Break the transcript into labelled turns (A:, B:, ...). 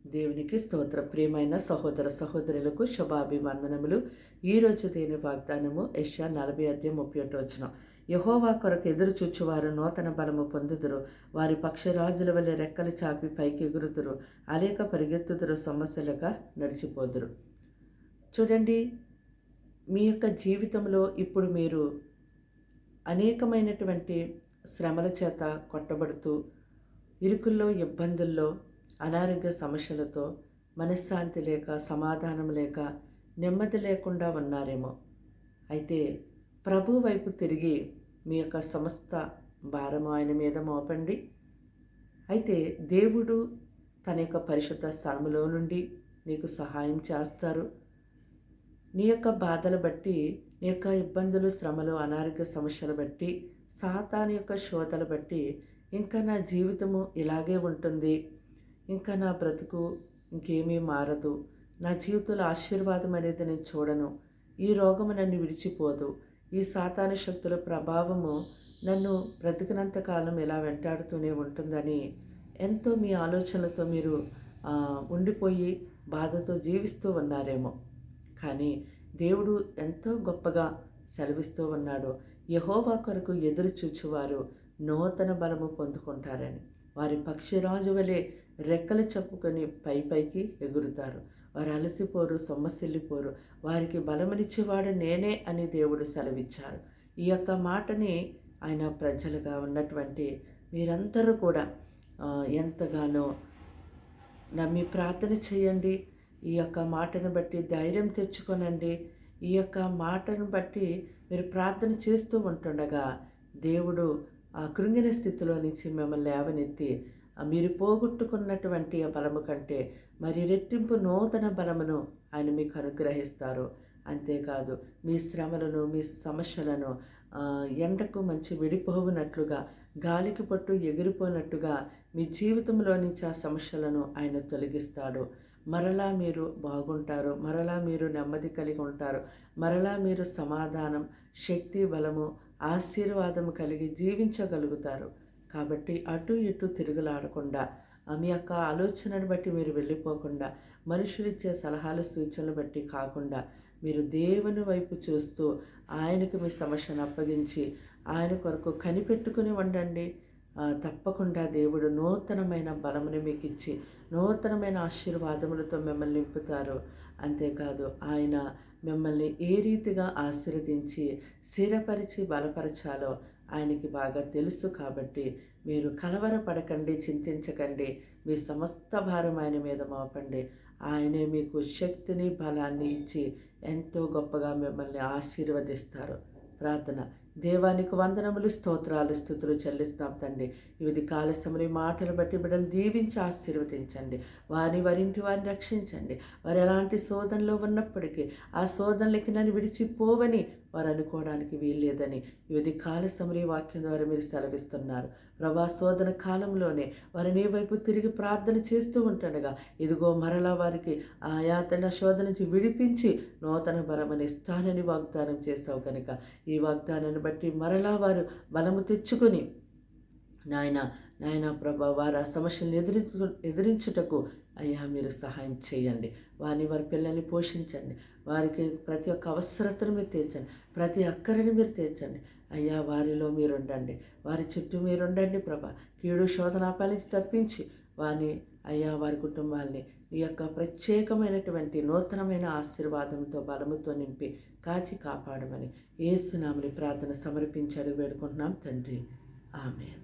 A: దేవునికి స్తోత్ర. ప్రియమైన సహోదర సహోదరులకు శుభాభివందనములు. ఈరోజు దేని వాగ్దానము యెషయా 40:31. యెహోవా కొరకు ఎదురు చూచువారు నూతన బలము పొందుదురు. వారి పక్షిరాజుల వలె రెక్కలు చాపి పైకి ఎగురుదురు. అలేక పరిగెత్తుదురు, సమస్యలుగా నడిచిపోదురు. చూడండి, మీ యొక్క జీవితంలో ఇప్పుడు మీరు అనేకమైనటువంటి శ్రమల చేత కొట్టబడుతూ, ఇరుకుల్లో, ఇబ్బందుల్లో, అనారోగ్య సమస్యలతో, మనశ్శాంతి లేక, సమాధానం లేక, నెమ్మది లేకుండా ఉన్నారేమో. అయితే ప్రభు వైపు తిరిగి మీ యొక్క సమస్త భారము ఆయన మీద మోపండి. అయితే దేవుడు తన యొక్క పరిశుద్ధ స్థలములో నుండి నీకు సహాయం చేస్తారు. నీ యొక్క బాధలు బట్టి, నీ యొక్క ఇబ్బందులు, శ్రమలు, అనారోగ్య సమస్యలు బట్టి, సాతాను యొక్క శోధలు బట్టి ఇంకా నా జీవితము ఇలాగే ఉంటుంది, ఇంకా నా బ్రతుకు ఇంకేమీ మారదు, నా జీవితంలో ఆశీర్వాదం అనేది నేను చూడను, ఈ రోగము నన్ను విడిచిపోదు, ఈ సాతాను శక్తుల ప్రభావము నన్ను బ్రతికినంత కాలం ఇలా వెంటాడుతూనే ఉంటుందని ఎంతో మీ ఆలోచనలతో మీరు ఉండిపోయి బాధతో జీవిస్తూ ఉన్నారేమో. కానీ దేవుడు ఎంతో గొప్పగా సెలవిస్తూ ఉన్నాడు. యెహోవా కొరకు ఎదురు చూచువారు నూతన బలము పొందుకుంటారని. వారి పక్షిరాజు వలె రెక్కలు చెప్పుకొని పైకి ఎగురుతారు. వారు అలసిపోరు, సొమ్మసిల్లిపోరు. వారికి బలమునిచ్చేవాడు నేనే అని దేవుడు సెలవిచ్చారు. ఈ యొక్క మాటని ఆయన ప్రజలుగా ఉన్నటువంటి మీరందరూ కూడా ఎంతగానో నమ్మి ప్రార్థన చేయండి. ఈ యొక్క మాటను బట్టి ధైర్యం తెచ్చుకొనండి. ఈ యొక్క మాటను బట్టి మీరు ప్రార్థన చేస్తూ ఉంటుండగా దేవుడు ఆ కృంగిన స్థితిలో నుంచి మిమ్మల్ని లేవనెత్తి మీరు పోగొట్టుకున్నటువంటి ఆ బలము కంటే మరి రెట్టింపు నూతన బలమును ఆయన మీకు అనుగ్రహిస్తారు. అంతేకాదు, మీ శ్రమలను, మీ సమస్యలను ఎండకు మంచి విడిపోవునట్లుగా, గాలికి పట్టు ఎగిరిపోయినట్టుగా మీ జీవితంలో నుంచి ఆ సమస్యలను ఆయన తొలగిస్తాడు. మరలా మీరు బాగుంటారు, మరలా మీరు నెమ్మది కలిగి ఉంటారు, మరలా మీరు సమాధానం, శక్తి, బలము, ఆశీర్వాదము కలిగి జీవించగలుగుతారు. కాబట్టి అటు ఇటు తిరుగులాడకుండా, మీ యొక్క ఆలోచనను బట్టి మీరు వెళ్ళిపోకుండా, మనుషులిచ్చే సలహాలు, సూచనలు బట్టి కాకుండా మీరు దేవుని వైపు చూస్తూ ఆయనకు మీ సమస్యను అప్పగించి ఆయన కొరకు కనిపెట్టుకుని ఉండండి. తప్పకుండా దేవుడు నూతనమైన బలముని మీకు ఇచ్చి నూతనమైన ఆశీర్వాదములతో మిమ్మల్ని నింపుతారు. అంతేకాదు, ఆయన మిమ్మల్ని ఏ రీతిగా ఆశీర్వదించి స్థిరపరిచి బలపరచాలో ఆయనకి బాగా తెలుసు. కాబట్టి మీరు కలవరపడకండి, చింతించకండి. మీ సమస్త భారం ఆయన మీద మోపండి. ఆయనే మీకు శక్తిని, బలాన్ని ఇచ్చి ఎంతో గొప్పగా మిమ్మల్ని ఆశీర్వదిస్తారు. ప్రార్థన. దేవానికి వందనములు, స్తోత్రాలు, స్తుతులు చెల్లిస్తాం తండ్రి. ఇది కాలశమని మాటలు బట్టి బిడ్డలు దీవించి ఆశీర్వదించండి. వారింటి వారిని రక్షించండి. వారు ఎలాంటి శోధనలో ఉన్నప్పటికీ ఆ శోధనలకి నన్ను విడిచిపోవని వారు అనుకోవడానికి వీల్లేదని ఇది కాలశమని వాక్యం ద్వారా మీరు సెలవిస్తున్నారు. ప్రభా, శోధన కాలంలోనే వారు నీ వైపు తిరిగి ప్రార్థన చేస్తూ ఉంటుండగా ఇదిగో మరలా వారికి ఆ యాతన శోధన నుంచి విడిపించి నూతన బలమని ఇస్తానని వాగ్దానం చేసావు కనుక ఈ వాగ్దానాన్ని బట్టి మరలా వారు బలము తెచ్చుకొని నాయన ప్రభా, వారు ఆ సమస్యలను ఎదిరించుటకు అయ్యా మీరు సహాయం చేయండి. వారి పిల్లల్ని పోషించండి. వారికి ప్రతి ఒక్క అవసరతను మీరు తీర్చండి. ప్రతి అక్కరిని మీరు తీర్చండి. అయ్యా, వారిలో మీరు ఉండండి. వారి చుట్టూ మీరు ఉండండి ప్రభా. కీడు శోధనాపాల నుంచి తప్పించి వారి కుటుంబాల్ని ఈ యొక్క ప్రత్యేకమైనటువంటి నూతనమైన ఆశీర్వాదంతో, బలముతో నింపి కాచి కాపాడమని యేసు నామములో ప్రార్థన సమర్పించి అడిగి వేడుకుంటున్నాం తండ్రి. ఆమేన్.